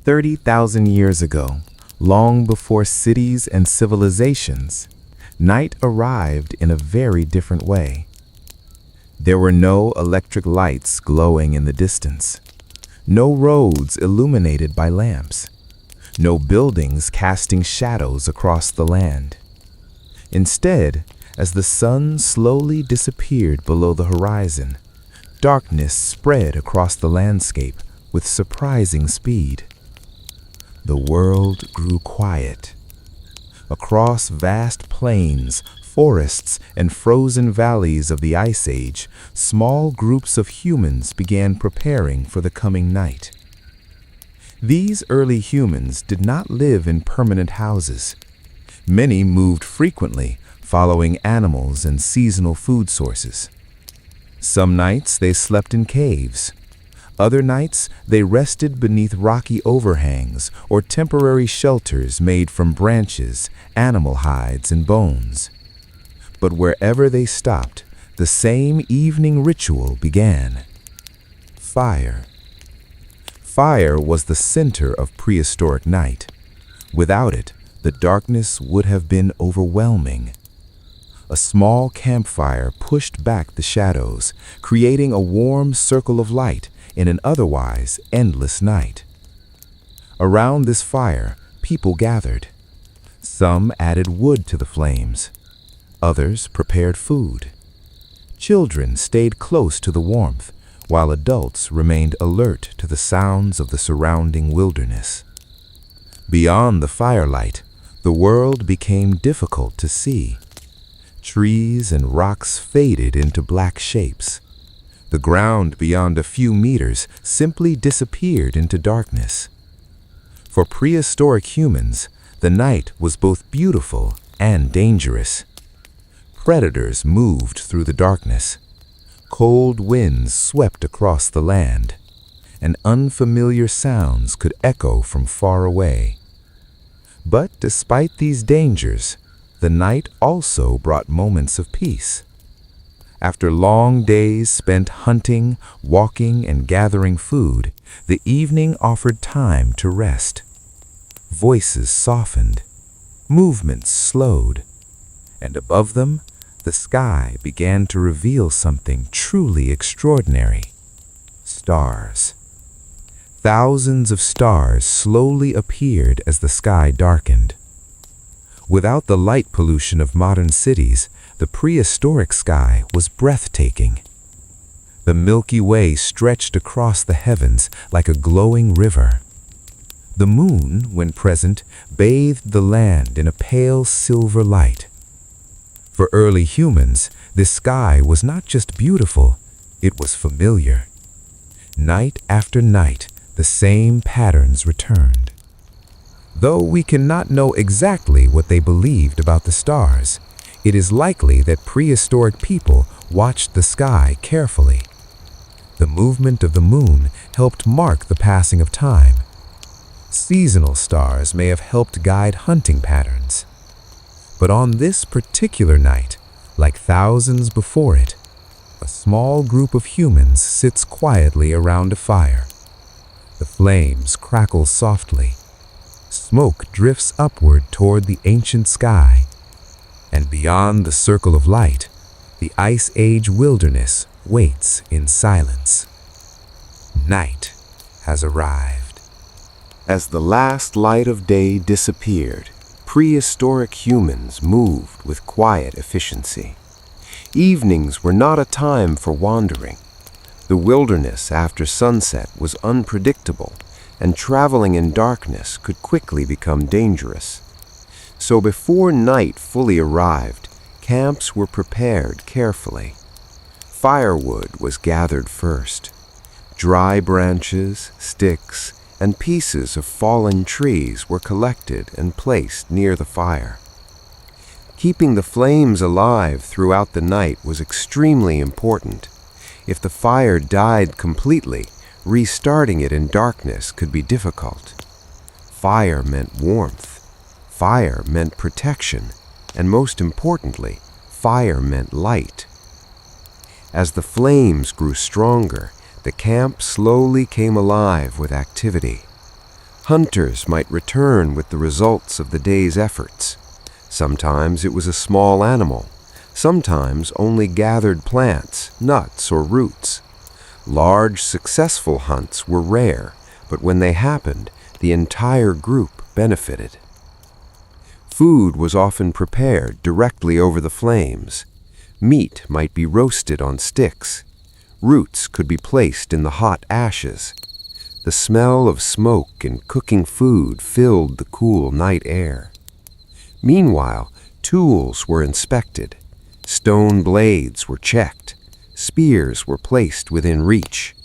30,000 years ago, long before cities and civilizations, night arrived in a very different way. There were no electric lights glowing in the distance, no roads illuminated by lamps, no buildings casting shadows across the land. Instead, as the sun slowly disappeared below the horizon, darkness spread across the landscape with surprising speed. The world grew quiet. Across vast plains, forests, and frozen valleys of the Ice Age, small groups of humans began preparing for the coming night. These early humans did not live in permanent houses. Many moved frequently, following animals and seasonal food sources. Some nights they slept in caves. Other nights they rested beneath rocky overhangs or temporary shelters made from branches, animal hides, and bones. But wherever they stopped, the same evening ritual began. Fire. Fire was the center of prehistoric night. Without it, the darkness would have been overwhelming. A small campfire pushed back the shadows, creating a warm circle of light in an otherwise endless night. Around this fire, people gathered. Some added wood to the flames. Others prepared food. Children stayed close to the warmth, while adults remained alert to the sounds of the surrounding wilderness. Beyond the firelight, the world became difficult to see. Trees and rocks faded into black shapes. The ground beyond a few meters simply disappeared into darkness. For prehistoric humans, the night was both beautiful and dangerous. Predators moved through the darkness. Cold winds swept across the land, and unfamiliar sounds could echo from far away. But despite these dangers, the night also brought moments of peace. After long days spent hunting, walking, and gathering food, the evening offered time to rest. Voices softened, movements slowed, and above them, the sky began to reveal something truly extraordinary. Stars. Thousands of stars slowly appeared as the sky darkened. Without the light pollution of modern cities, the prehistoric sky was breathtaking. The Milky Way stretched across the heavens like a glowing river. The moon, when present, bathed the land in a pale silver light. For early humans, this sky was not just beautiful, it was familiar. Night after night, the same patterns returned. Though we cannot know exactly what they believed about the stars, it is likely that prehistoric people watched the sky carefully. The movement of the moon helped mark the passing of time. Seasonal stars may have helped guide hunting patterns. But on this particular night, like thousands before it, a small group of humans sits quietly around a fire. The flames crackle softly. Smoke drifts upward toward the ancient sky. And beyond the circle of light, the Ice Age wilderness waits in silence. Night has arrived. As the last light of day disappeared, prehistoric humans moved with quiet efficiency. Evenings were not a time for wandering. The wilderness after sunset was unpredictable, and traveling in darkness could quickly become dangerous. So before night fully arrived, camps were prepared carefully. Firewood was gathered first. Dry branches, sticks, and pieces of fallen trees were collected and placed near the fire. Keeping the flames alive throughout the night was extremely important. If the fire died completely, restarting it in darkness could be difficult. Fire meant warmth. Fire meant protection. And most importantly, fire meant light. As the flames grew stronger, the camp slowly came alive with activity. Hunters might return with the results of the day's efforts. Sometimes it was a small animal, sometimes only gathered plants, nuts, or roots. Large, successful hunts were rare, but when they happened, the entire group benefited. Food was often prepared directly over the flames. Meat might be roasted on sticks. Roots could be placed in the hot ashes. The smell of smoke and cooking food filled the cool night air. Meanwhile, tools were inspected. Stone blades were checked. Spears were placed within reach.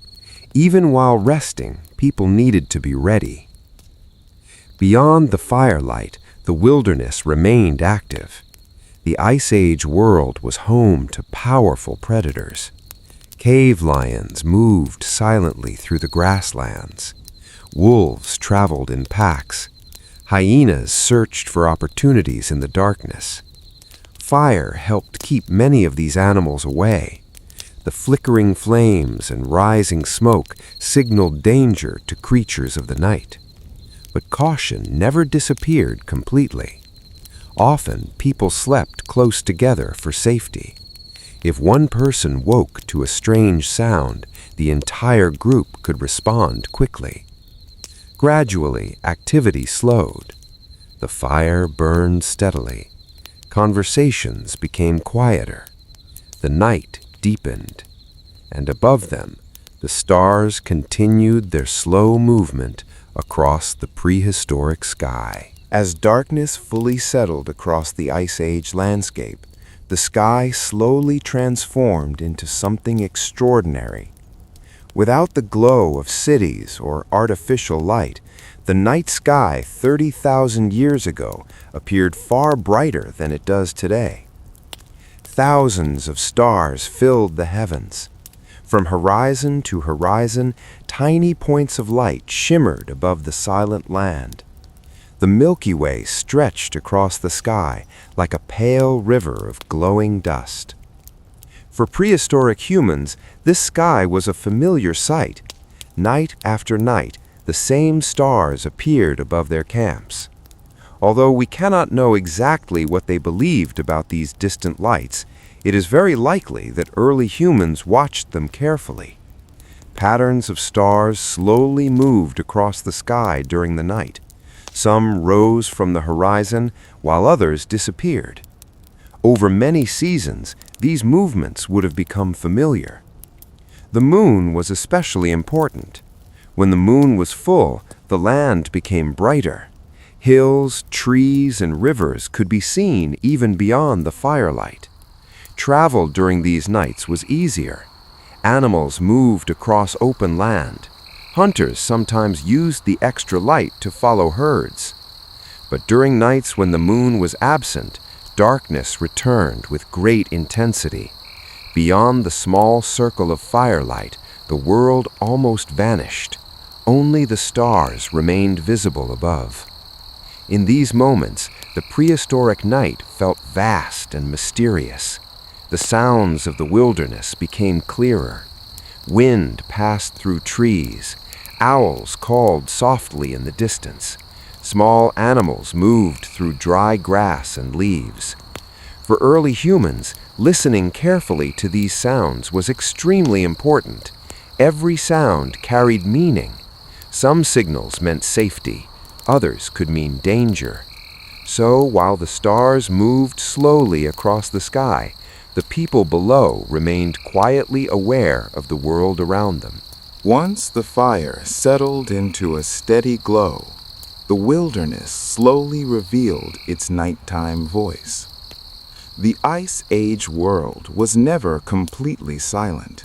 Even while resting, people needed to be ready. Beyond the firelight, the wilderness remained active. The Ice Age world was home to powerful predators. Cave lions moved silently through the grasslands. Wolves traveled in packs. Hyenas searched for opportunities in the darkness. Fire helped keep many of these animals away. The flickering flames and rising smoke signaled danger to creatures of the night. But caution never disappeared completely. Often, people slept close together for safety. If one person woke to a strange sound, the entire group could respond quickly. Gradually, activity slowed. The fire burned steadily. Conversations became quieter. The night deepened, and above them, the stars continued their slow movement across the prehistoric sky. As darkness fully settled across the Ice Age landscape, the sky slowly transformed into something extraordinary. Without the glow of cities or artificial light, the night sky 30,000 years ago appeared far brighter than it does today. Thousands of stars filled the heavens. From horizon to horizon, tiny points of light shimmered above the silent land. The Milky Way stretched across the sky like a pale river of glowing dust. For prehistoric humans, this sky was a familiar sight. Night after night, the same stars appeared above their camps. Although we cannot know exactly what they believed about these distant lights, it is very likely that early humans watched them carefully. Patterns of stars slowly moved across the sky during the night. Some rose from the horizon, while others disappeared. Over many seasons, these movements would have become familiar. The moon was especially important. When the moon was full, the land became brighter. Hills, trees, and rivers could be seen even beyond the firelight. Travel during these nights was easier. Animals moved across open land. Hunters sometimes used the extra light to follow herds. But during nights when the moon was absent, darkness returned with great intensity. Beyond the small circle of firelight, the world almost vanished. Only the stars remained visible above. In these moments, the prehistoric night felt vast and mysterious. The sounds of the wilderness became clearer. Wind passed through trees. Owls called softly in the distance. Small animals moved through dry grass and leaves. For early humans, listening carefully to these sounds was extremely important. Every sound carried meaning. Some signals meant safety. Others could mean danger. So, while the stars moved slowly across the sky, the people below remained quietly aware of the world around them. Once the fire settled into a steady glow, the wilderness slowly revealed its nighttime voice. The Ice Age world was never completely silent.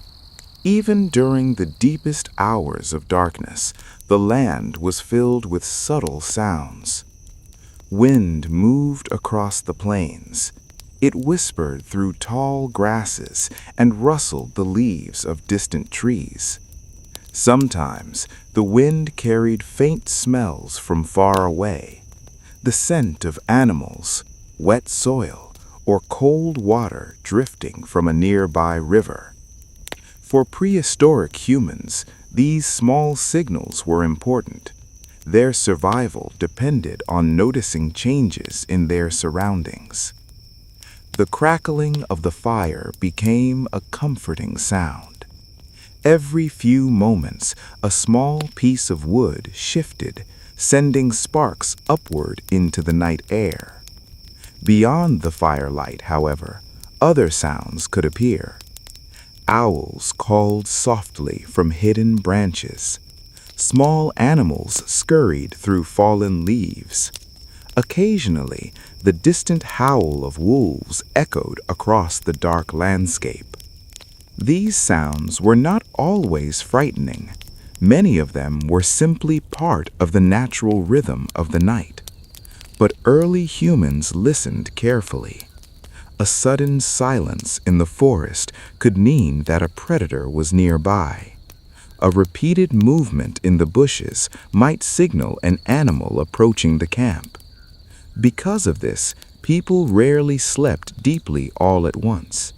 Even during the deepest hours of darkness, the land was filled with subtle sounds. Wind moved across the plains. It whispered through tall grasses and rustled the leaves of distant trees. Sometimes the wind carried faint smells from far away, the scent of animals, wet soil, or cold water drifting from a nearby river. For prehistoric humans, these small signals were important. Their survival depended on noticing changes in their surroundings. The crackling of the fire became a comforting sound. Every few moments, a small piece of wood shifted, sending sparks upward into the night air. Beyond the firelight, however, other sounds could appear. Owls called softly from hidden branches. Small animals scurried through fallen leaves. Occasionally, the distant howl of wolves echoed across the dark landscape. These sounds were not always frightening. Many of them were simply part of the natural rhythm of the night. But early humans listened carefully. A sudden silence in the forest could mean that a predator was nearby. A repeated movement in the bushes might signal an animal approaching the camp. Because of this, people rarely slept deeply all at once.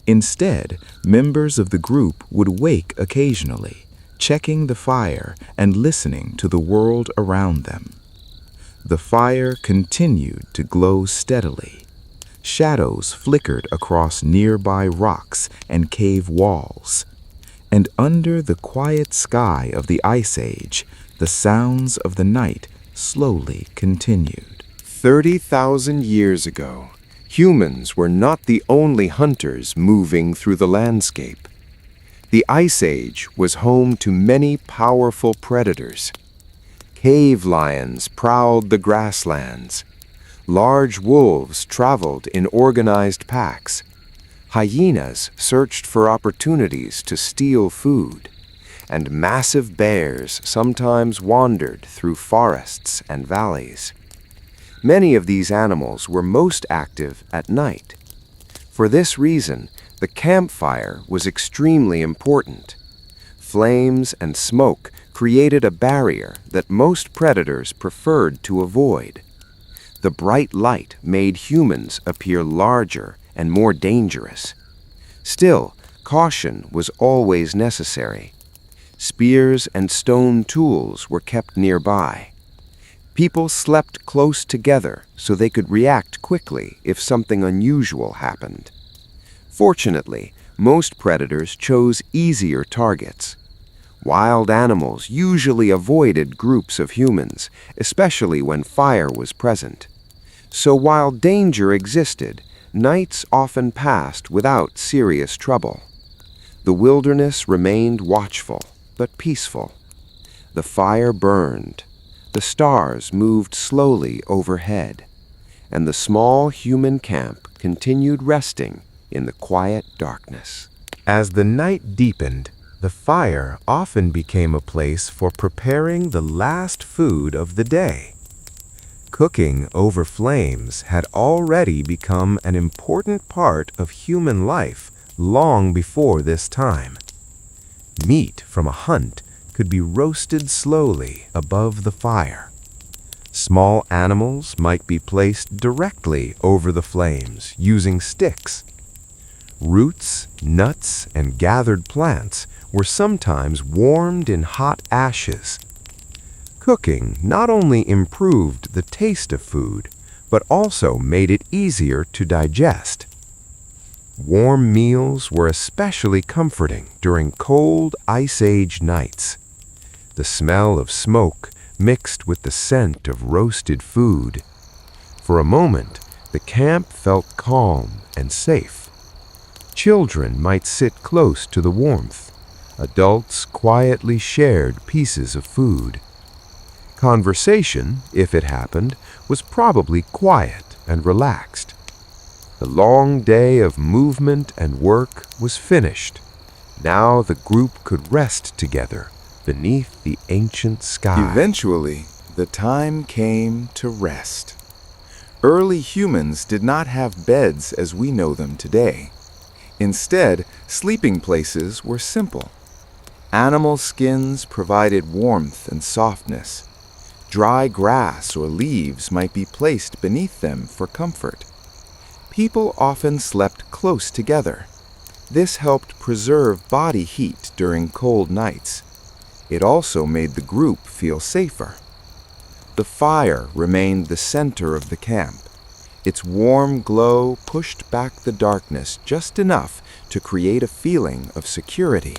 Instead, members of the group would wake occasionally, checking the fire and listening to the world around them. The fire continued to glow steadily. Shadows flickered across nearby rocks and cave walls. And under the quiet sky of the Ice Age, the sounds of the night slowly continued. 30,000 years ago, humans were not the only hunters moving through the landscape. The Ice Age was home to many powerful predators. Cave lions prowled the grasslands. Large wolves traveled in organized packs. Hyenas searched for opportunities to steal food, and massive bears sometimes wandered through forests and valleys. Many of these animals were most active at night. For this reason, the campfire was extremely important. Flames and smoke created a barrier that most predators preferred to avoid. The bright light made humans appear larger and more dangerous. Still, caution was always necessary. Spears and stone tools were kept nearby. People slept close together so they could react quickly if something unusual happened. Fortunately, most predators chose easier targets. Wild animals usually avoided groups of humans, especially when fire was present. So while danger existed, nights often passed without serious trouble. The wilderness remained watchful, but peaceful. The fire burned. The stars moved slowly overhead, and the small human camp continued resting in the quiet darkness. As the night deepened, the fire often became a place for preparing the last food of the day. Cooking over flames had already become an important part of human life long before this time. Meat from a hunt could be roasted slowly above the fire. Small animals might be placed directly over the flames using sticks. Roots, nuts, and gathered plants were sometimes warmed in hot ashes. Cooking not only improved the taste of food, but also made it easier to digest. Warm meals were especially comforting during cold Ice Age nights. The smell of smoke mixed with the scent of roasted food. For a moment, the camp felt calm and safe. Children might sit close to the warmth. Adults quietly shared pieces of food. Conversation, if it happened, was probably quiet and relaxed. The long day of movement and work was finished. Now the group could rest together beneath the ancient sky. Eventually, the time came to rest. Early humans did not have beds as we know them today. Instead, sleeping places were simple. Animal skins provided warmth and softness. Dry grass or leaves might be placed beneath them for comfort. People often slept close together. This helped preserve body heat during cold nights. It also made the group feel safer. The fire remained the center of the camp. Its warm glow pushed back the darkness just enough to create a feeling of security.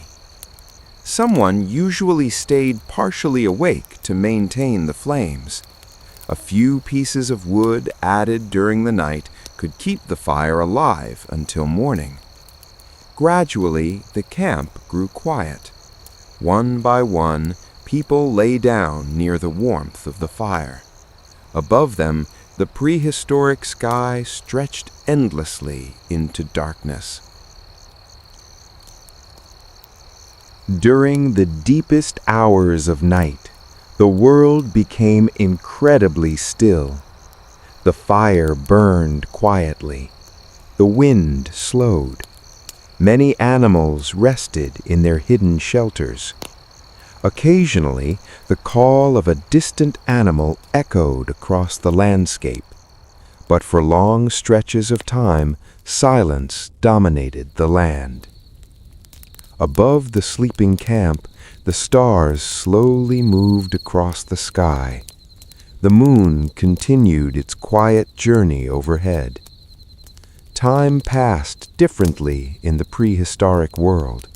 Someone usually stayed partially awake to maintain the flames. A few pieces of wood added during the night could keep the fire alive until morning. Gradually, the camp grew quiet. One by one, people lay down near the warmth of the fire. Above them, the prehistoric sky stretched endlessly into darkness. During the deepest hours of night, the world became incredibly still. The fire burned quietly. The wind slowed. Many animals rested in their hidden shelters. Occasionally, the call of a distant animal echoed across the landscape. But for long stretches of time, silence dominated the land. Above the sleeping camp, the stars slowly moved across the sky. The moon continued its quiet journey overhead. Time passed differently in the prehistoric world.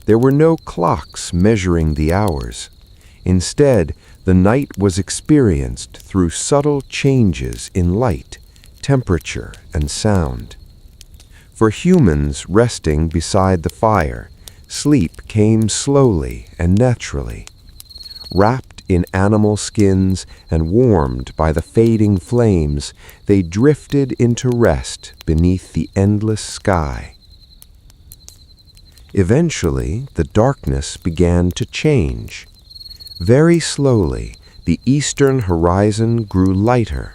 There were no clocks measuring the hours. Instead, the night was experienced through subtle changes in light, temperature, and sound. For humans resting beside the fire, sleep came slowly and naturally. Wrapped in animal skins and warmed by the fading flames, they drifted into rest beneath the endless sky. Eventually, the darkness began to change. Very slowly, the eastern horizon grew lighter.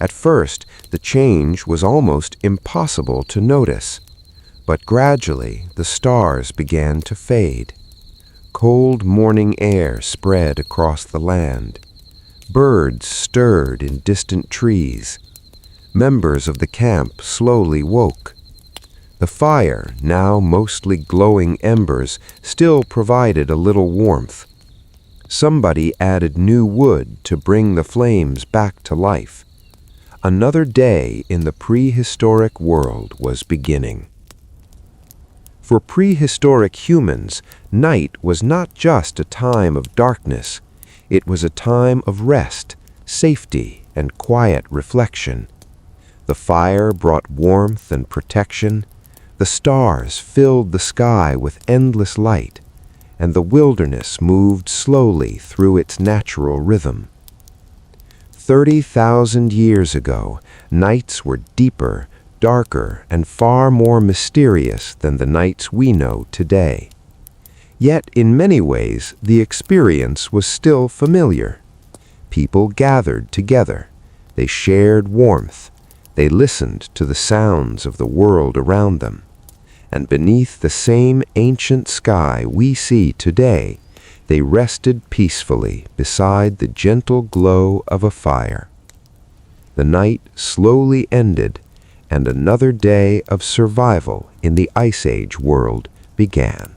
At first, the change was almost impossible to notice, but gradually the stars began to fade. Cold morning air spread across the land. Birds stirred in distant trees. Members of the camp slowly woke. The fire, now mostly glowing embers, still provided a little warmth. Somebody added new wood to bring the flames back to life. Another day in the prehistoric world was beginning. For prehistoric humans, night was not just a time of darkness. It was a time of rest, safety, and quiet reflection. The fire brought warmth and protection. The stars filled the sky with endless light, and the wilderness moved slowly through its natural rhythm. 30,000 years ago, nights were deeper, darker, and far more mysterious than the nights we know today. Yet, in many ways, the experience was still familiar. People gathered together. They shared warmth. They listened to the sounds of the world around them. And beneath the same ancient sky we see today, they rested peacefully beside the gentle glow of a fire. The night slowly ended, and another day of survival in the Ice Age world began.